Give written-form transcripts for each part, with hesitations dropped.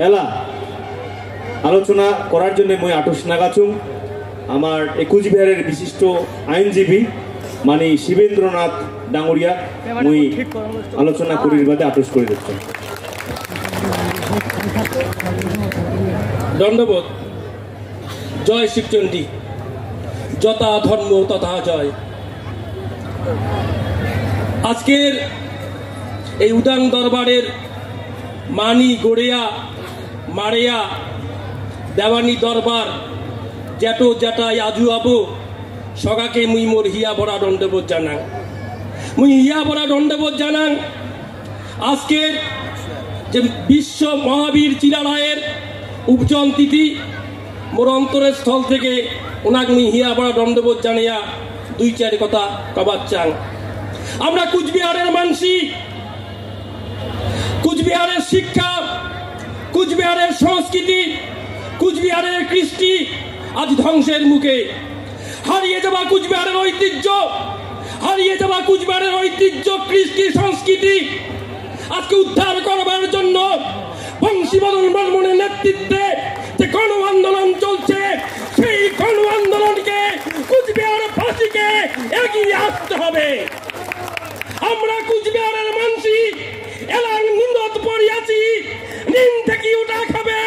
এলা আলোচনা করার জন্য মই আটুস নাগাছুম আমার কুচবিহারের বিশিষ্ট আইনজীবী মানে শিবেন্দ্রনাথ ডাঙরিয়া মই আলোচনা করির বাদে আটুস করে দিচ্ছেন। দণ্ডবোধ। জয় শিবচণ্ডী, যথা ধর্ম তথা জয়। আজকের এই উদাং দরবারের মানি গড়িয়া মারিয়া দেওয়ানি দরবার জ্যাটো জ্যাটাই আজু আবু সগাকে মুই মোর হিয়া ভরা দণ্ডবোধ জানাং। মুই হিয়া ভরা দণ্ডবোধ জানাং। আজকের যে বিশ্ব মহাবীর চিরারায়ের উপজন তিথি মোর অন্তরের স্থল থেকে ওনাক মুই হিয়া ভরা দণ্ডবোধ জানিয়া দুই চার কথা কবার চাং। আমরা কুচবিহারের মানসি, কুচবিহারের শিক্ষা, কুচবিহারের সংস্কৃতি, কুচবিহারের কৃষ্টি আজ ধ্বংসের মুখে। হারিয়ে যাওয়া কুচবিহারের ঐতিহ্য, হারিয়ে যাওয়া কুচবিহারের ঐতিহ্য, কৃষ্টি, সংস্কৃতি আজকে উদ্ধার করবার জন্য বংশীবদন বর্মনের নেতৃত্বে যে গণ আন্দোলন চলছে, সেই গণ আন্দোলনকে কুচবিহারবাসীকে এগিয়ে আসতে হবে। আমরা কুচবিহারের মানসি এলাং নিন্দত পড়িয়াছি, নিন থেকে উঠা খাবে,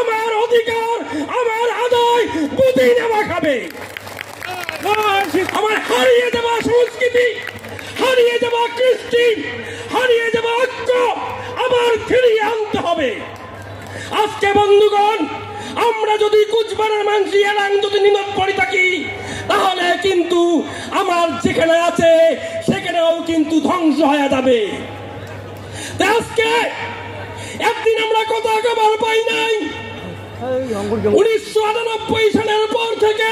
আমার অধিকার আমার আদায় বুঝে নেওয়া খাবে। আমার হারিয়ে যাওয়া সংস্কৃতি, হারিয়ে যাওয়া কৃষ্টি, হারিয়ে যাওয়া ঐক্য আবার ফিরিয়ে আনতে হবে। আজকে বন্ধুগণ, আমরা যদি কুচবিহারের মানসি এলাং যদি নিন্দত পড়ি থাকি, তাহলে কিন্তু আমার যেখানে আছে সেখানেও কিন্তু ধ্বংস হয়ে যাবে। আজকে একদিন আমরা কথা খবর পাই নাই। 1998 সালের পর থেকে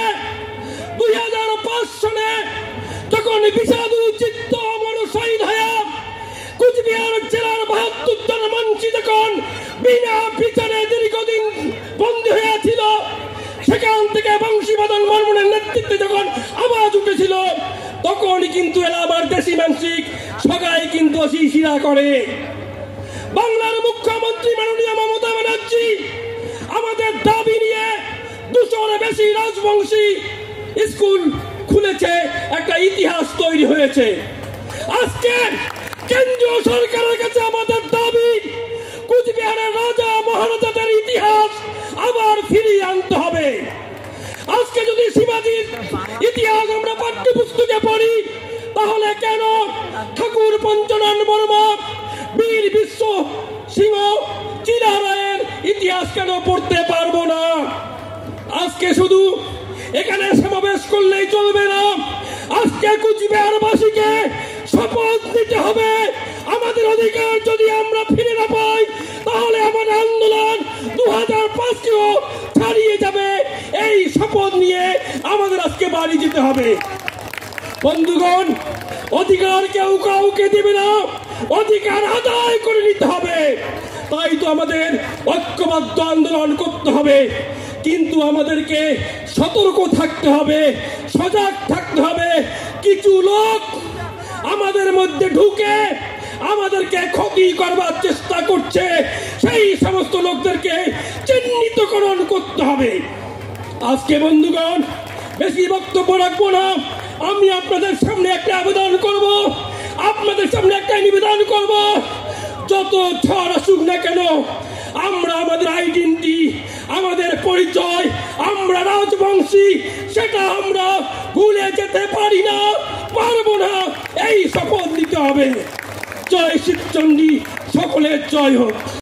2005 সালে যখন বিষাদু চিত্ত অমর শহীদ হয়ে কুচবিহার জেলার 72 জন মানসি যখন বিনা বিচারে দীর্ঘদিন বন্দী হয়েছিল, সেখান থেকে বংশীবদন বর্মনের নেতৃত্বে যখন আওয়াজ উঠেছিল, তখনই কিন্তু এলাকার দেশি মানসিক সবাই কিন্তু শিরা করে। বাংলার মুখ্যমন্ত্রী মাননীয় মমতা ব্যানার্জি আমাদের দাবি নিয়ে 200-এর বেশি রাজবংশী স্কুল খুলেছে, একটা ইতিহাস তৈরি হয়েছে। আজকে কেন্দ্রীয় সরকারের কাছে আমাদের দাবি, কুচবিহারের রাজা মহারাজাদের ইতিহাস আবার ফিরিয়ে আনতে হবে। আজকে যদি শিবাজির ইতিহাস আমরা পাঠ্যপুস্তকে পড়ি, তাহলে কেন ঠাকুর পঞ্চনন বর্মা, বীর বিশ্ব সিংহ চিরারায়ের ইতিহাস কেন পড়তে পারবো না? আজকে শুধু এখানে সমাবেশ করলেই চলবে না। আজকে কুচবিহারবাসীকে শপথ নিতে হবে, আমাদের অধিকার যদি আমরা ফিরে না পাই, তাহলে আমাদের আন্দোলন 2005-কেও ছাড়িয়ে যাবে। এই শপথ নিয়ে আমাদের আজকে বাড়ি যেতে হবে। বন্ধুগণ, অধিকার কেউ কাউকে দেবে না, অধিকার আদায় করে নিতে হবে। তাই তো আমাদের ঐক্যবদ্ধ আন্দোলন করতে হবে, কিন্তু আমাদেরকে সতর্ক থাকতে হবে, সজাগ থাকতে হবে। কিছু লোক আমাদের মধ্যে ঢুকে আমাদেরকে ক্ষতি করবার চেষ্টা করছে, সেই সমস্ত লোকদেরকে চিহ্নিতকরণ করতে হবে। আজকে বন্ধুগণ, বেশি বক্তব্য রাখবো না। আমি আপনাদের সামনে একটা আবেদন করব, আপনাদের সামনে একটা নিবেদন করব, যত ঝড় আসুক না কেন, আমরা আমাদের আইডেন্টি, আমাদের পরিচয়, আমরা রাজবংশী, সেটা আমরা ভুলে যেতে পারি না, পারবো না। এই শপথ নিতে হবে। জয় শিবচণ্ডী, সকলের জয় হোক।